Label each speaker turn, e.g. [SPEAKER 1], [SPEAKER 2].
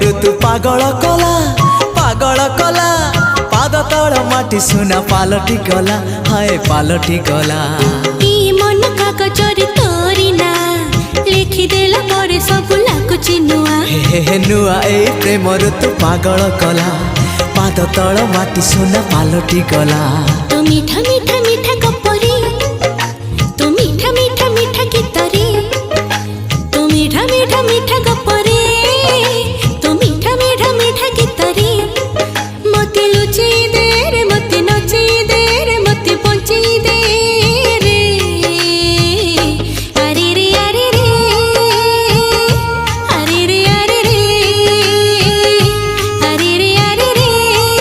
[SPEAKER 1] ऋतु पागल कला पागल कला पाद तल माटी सुना पालटी गला हाय पालटी गला
[SPEAKER 2] मन कागजरे तोरी ना लिखिदेला परे सब लाଗୁଛି नुआ
[SPEAKER 1] हे नुआ ए प्रेम ऋतु पागल कला पाद तल माटी सुना पालटी गला
[SPEAKER 2] तो मीठा मीठा मीठा गप